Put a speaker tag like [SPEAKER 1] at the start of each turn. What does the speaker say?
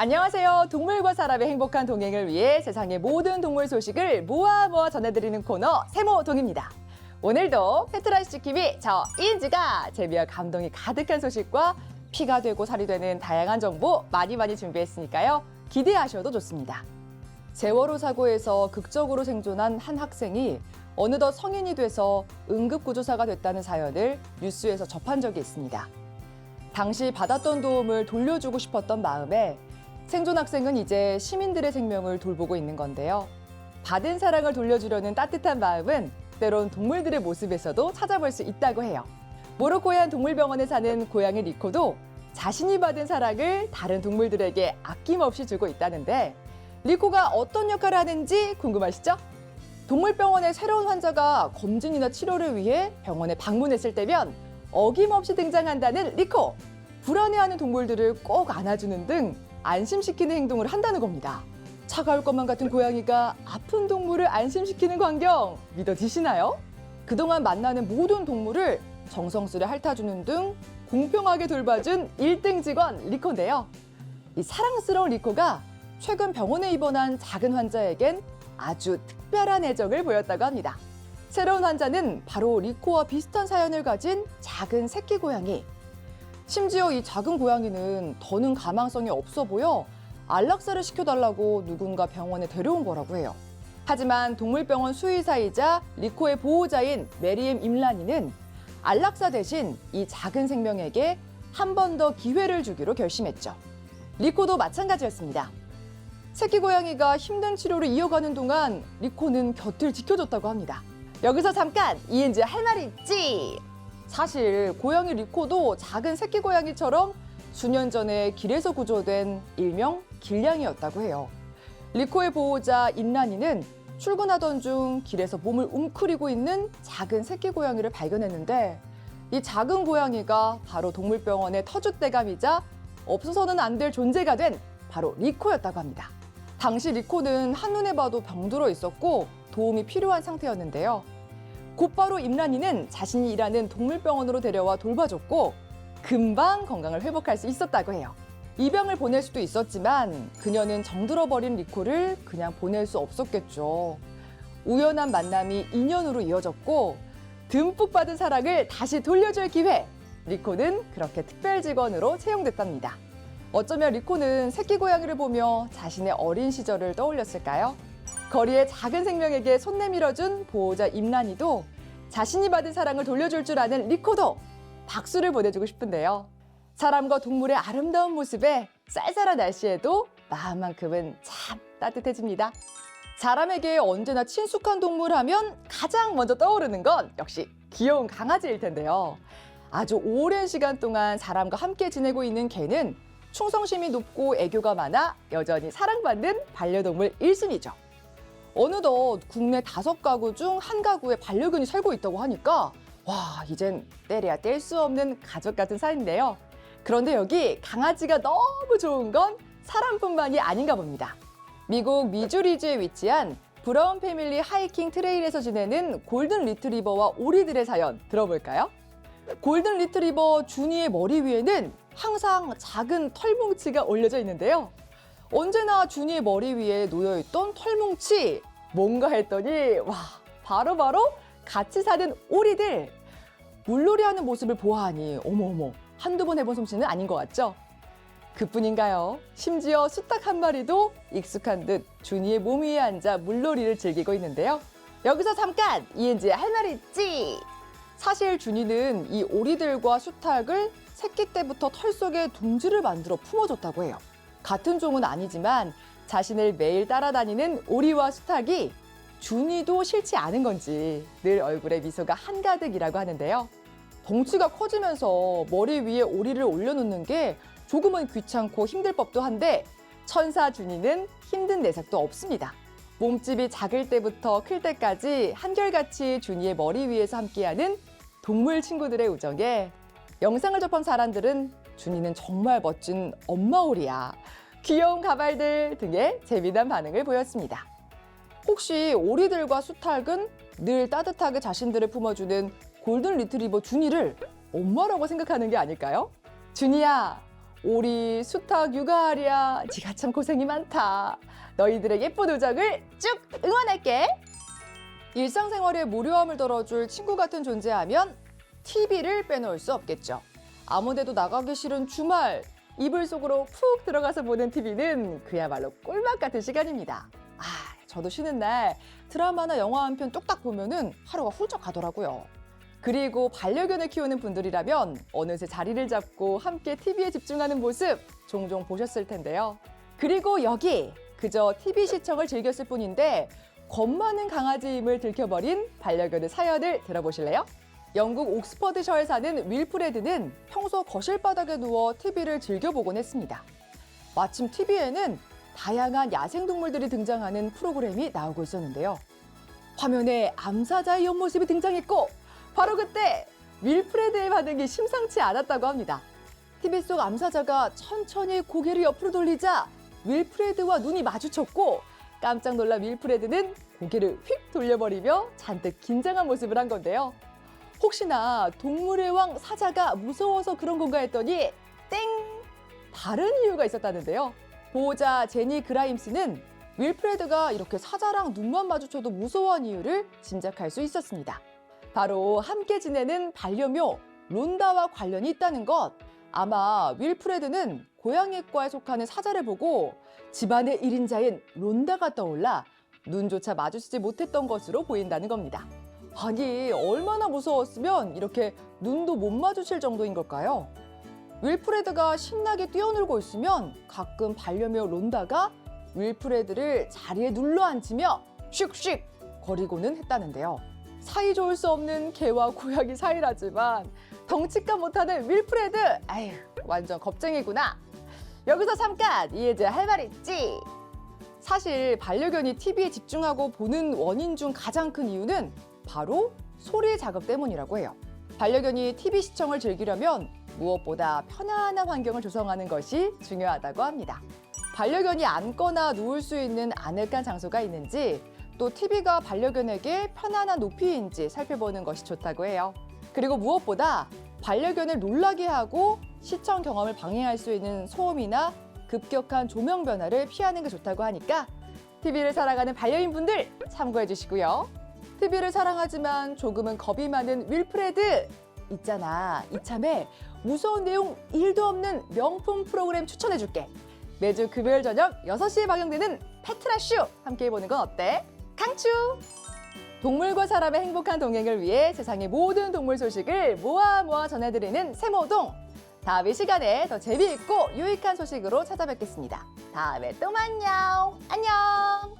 [SPEAKER 1] 안녕하세요. 동물과 사람의 행복한 동행을 위해 세상의 모든 동물 소식을 모아 전해드리는 코너 세모동입니다. 오늘도 페트라이스 지킴이 저 인지가 재미와 감동이 가득한 소식과 피가 되고 살이 되는 다양한 정보 많이 준비했으니까요. 기대하셔도 좋습니다. 세월호 사고에서 극적으로 생존한 한 학생이 어느덧 성인이 돼서 응급구조사가 됐다는 사연을 뉴스에서 접한 적이 있습니다. 당시 받았던 도움을 돌려주고 싶었던 마음에 생존 학생은 이제 시민들의 생명을 돌보고 있는 건데요. 받은 사랑을 돌려주려는 따뜻한 마음은 때론 동물들의 모습에서도 찾아볼 수 있다고 해요. 모로코의 한 동물병원에 사는 고양이 리코도 자신이 받은 사랑을 다른 동물들에게 아낌없이 주고 있다는데 리코가 어떤 역할을 하는지 궁금하시죠? 동물병원에 새로운 환자가 검진이나 치료를 위해 병원에 방문했을 때면 어김없이 등장한다는 리코. 불안해하는 동물들을 꼭 안아주는 등 안심시키는 행동을 한다는 겁니다. 차가울 것만 같은 고양이가 아픈 동물을 안심시키는 광경 믿어지시나요? 그동안 만나는 모든 동물을 정성스레 핥아주는 등 공평하게 돌봐준 1등 직원 리코인데요. 이 사랑스러운 리코가 최근 병원에 입원한 작은 환자에겐 아주 특별한 애정을 보였다고 합니다. 새로운 환자는 바로 리코와 비슷한 사연을 가진 작은 새끼 고양이. 심지어 이 작은 고양이는 더는 가망성이 없어 보여 안락사를 시켜달라고 누군가 병원에 데려온 거라고 해요. 하지만 동물병원 수의사이자 리코의 보호자인 메리엠 임라니는 안락사 대신 이 작은 생명에게 한 번 더 기회를 주기로 결심했죠. 리코도 마찬가지였습니다. 새끼 고양이가 힘든 치료를 이어가는 동안 리코는 곁을 지켜줬다고 합니다. 여기서 잠깐 이은지 할 말이 있지. 사실 고양이 리코도 작은 새끼 고양이처럼 수년 전에 길에서 구조된 일명 길냥이였다고 해요. 리코의 보호자 임란이는 출근하던 중 길에서 몸을 웅크리고 있는 작은 새끼 고양이를 발견했는데 이 작은 고양이가 바로 동물병원의 터줏대감이자 없어서는 안 될 존재가 된 바로 리코였다고 합니다. 당시 리코는 한눈에 봐도 병들어 있었고 도움이 필요한 상태였는데요. 곧바로 임란이는 자신이 일하는 동물병원으로 데려와 돌봐줬고 금방 건강을 회복할 수 있었다고 해요. 입양을 보낼 수도 있었지만 그녀는 정들어버린 리코를 그냥 보낼 수 없었겠죠. 우연한 만남이 인연으로 이어졌고 듬뿍 받은 사랑을 다시 돌려줄 기회. 리코는 그렇게 특별 직원으로 채용됐답니다. 어쩌면 리코는 새끼 고양이를 보며 자신의 어린 시절을 떠올렸을까요? 거리의 작은 생명에게 손 내밀어준 보호자 임란이도 자신이 받은 사랑을 돌려줄 줄 아는 리코도 박수를 보내주고 싶은데요. 사람과 동물의 아름다운 모습에 쌀쌀한 날씨에도 마음만큼은 참 따뜻해집니다. 사람에게 언제나 친숙한 동물 하면 가장 먼저 떠오르는 건 역시 귀여운 강아지일 텐데요. 아주 오랜 시간 동안 사람과 함께 지내고 있는 개는 충성심이 높고 애교가 많아 여전히 사랑받는 반려동물 1순위죠. 어느덧 국내 5가구 중 1가구에 반려견이 살고 있다고 하니까 와, 이젠 떼려야 뗄 수 없는 가족 같은 사이인데요. 그런데 여기 강아지가 너무 좋은 건 사람뿐만이 아닌가 봅니다. 미국 미주리주에 위치한 브라운 패밀리 하이킹 트레일에서 지내는 골든 리트리버와 오리들의 사연 들어볼까요? 골든 리트리버 주니의 머리 위에는 항상 작은 털뭉치가 올려져 있는데요. 언제나 주니의 머리 위에 놓여있던 털뭉치 뭔가 했더니 와, 바로 같이 사는 오리들. 물놀이하는 모습을 보아하니 어머어머 한두 번 해본 솜씨는 아닌 것 같죠? 그뿐인가요? 심지어 수탉 한 마리도 익숙한 듯 주니의 몸 위에 앉아 물놀이를 즐기고 있는데요. 여기서 잠깐 이은지의 할 말이 있지. 사실 주니는 이 오리들과 수탉을 새끼 때부터 털 속에 둥지를 만들어 품어줬다고 해요. 같은 종은 아니지만 자신을 매일 따라다니는 오리와 수탉이 주니도 싫지 않은 건지 늘 얼굴에 미소가 한가득이라고 하는데요. 덩치가 커지면서 머리 위에 오리를 올려놓는 게 조금은 귀찮고 힘들 법도 한데 천사 주니는 힘든 내색도 없습니다. 몸집이 작을 때부터 클 때까지 한결같이 주니의 머리 위에서 함께하는 동물 친구들의 우정에 영상을 접한 사람들은 주니는 정말 멋진 엄마 오리야. 귀여운 가발들 등의 재미난 반응을 보였습니다. 혹시 오리들과 수탉은 늘 따뜻하게 자신들을 품어주는 골든 리트리버 주니를 엄마라고 생각하는 게 아닐까요? 주니야, 오리, 수탉, 육아하랴. 지가 참 고생이 많다. 너희들의 예쁜 우정을 쭉 응원할게. 일상생활에 무료함을 덜어줄 친구 같은 존재하면 TV를 빼놓을 수 없겠죠. 아무데도 나가기 싫은 주말, 이불 속으로 푹 들어가서 보는 TV는 그야말로 꿀맛 같은 시간입니다. 저도 쉬는 날 드라마나 영화 한 편 뚝딱 보면은 하루가 훌쩍 가더라고요. 그리고 반려견을 키우는 분들이라면 어느새 자리를 잡고 함께 TV에 집중하는 모습 종종 보셨을 텐데요. 그리고 여기 그저 TV 시청을 즐겼을 뿐인데 겁 많은 강아지임을 들켜버린 반려견의 사연을 들어보실래요? 영국 옥스퍼드셔에 사는 윌프레드는 평소 거실 바닥에 누워 TV를 즐겨보곤 했습니다. 마침 TV에는 다양한 야생동물들이 등장하는 프로그램이 나오고 있었는데요. 화면에 암사자의 옆모습이 등장했고 바로 그때 윌프레드의 반응이 심상치 않았다고 합니다. TV 속 암사자가 천천히 고개를 옆으로 돌리자 윌프레드와 눈이 마주쳤고 깜짝 놀란 윌프레드는 고개를 휙 돌려버리며 잔뜩 긴장한 모습을 한 건데요. 혹시나 동물의 왕 사자가 무서워서 그런 건가 했더니 땡! 다른 이유가 있었다는데요. 보호자 제니 그라임스는 윌프레드가 이렇게 사자랑 눈만 마주쳐도 무서워한 이유를 짐작할 수 있었습니다. 바로 함께 지내는 반려묘 론다와 관련이 있다는 것. 아마 윌프레드는 고양이과에 속하는 사자를 보고 집안의 1인자인 론다가 떠올라 눈조차 마주치지 못했던 것으로 보인다는 겁니다. 아니, 얼마나 무서웠으면 이렇게 눈도 못 마주칠 정도인 걸까요? 윌프레드가 신나게 뛰어놀고 있으면 가끔 반려묘 론다가 윌프레드를 자리에 눌러앉히며 슉슉 거리고는 했다는데요. 사이 좋을 수 없는 개와 고양이 사이라지만 덩치값 못하는 윌프레드, 아휴, 완전 겁쟁이구나. 여기서 잠깐 이해재 할 말 있지? 사실 반려견이 TV에 집중하고 보는 원인 중 가장 큰 이유는 바로 소리 자극 때문이라고 해요. 반려견이 TV 시청을 즐기려면 무엇보다 편안한 환경을 조성하는 것이 중요하다고 합니다. 반려견이 앉거나 누울 수 있는 아늑한 장소가 있는지 또 TV가 반려견에게 편안한 높이인지 살펴보는 것이 좋다고 해요. 그리고 무엇보다 반려견을 놀라게 하고 시청 경험을 방해할 수 있는 소음이나 급격한 조명 변화를 피하는 게 좋다고 하니까 TV를 사랑하는 반려인분들 참고해 주시고요. TV를 사랑하지만 조금은 겁이 많은 윌프레드 있잖아, 이참에 무서운 내용 1도 없는 명품 프로그램 추천해 줄게. 매주 금요일 저녁 6시에 방영되는 페트라쇼 함께 해보는 건 어때? 강추! 동물과 사람의 행복한 동행을 위해 세상의 모든 동물 소식을 모아 전해드리는 세모동. 다음 이 시간에 더 재미있고 유익한 소식으로 찾아뵙겠습니다. 다음에 또 만나요. 안녕!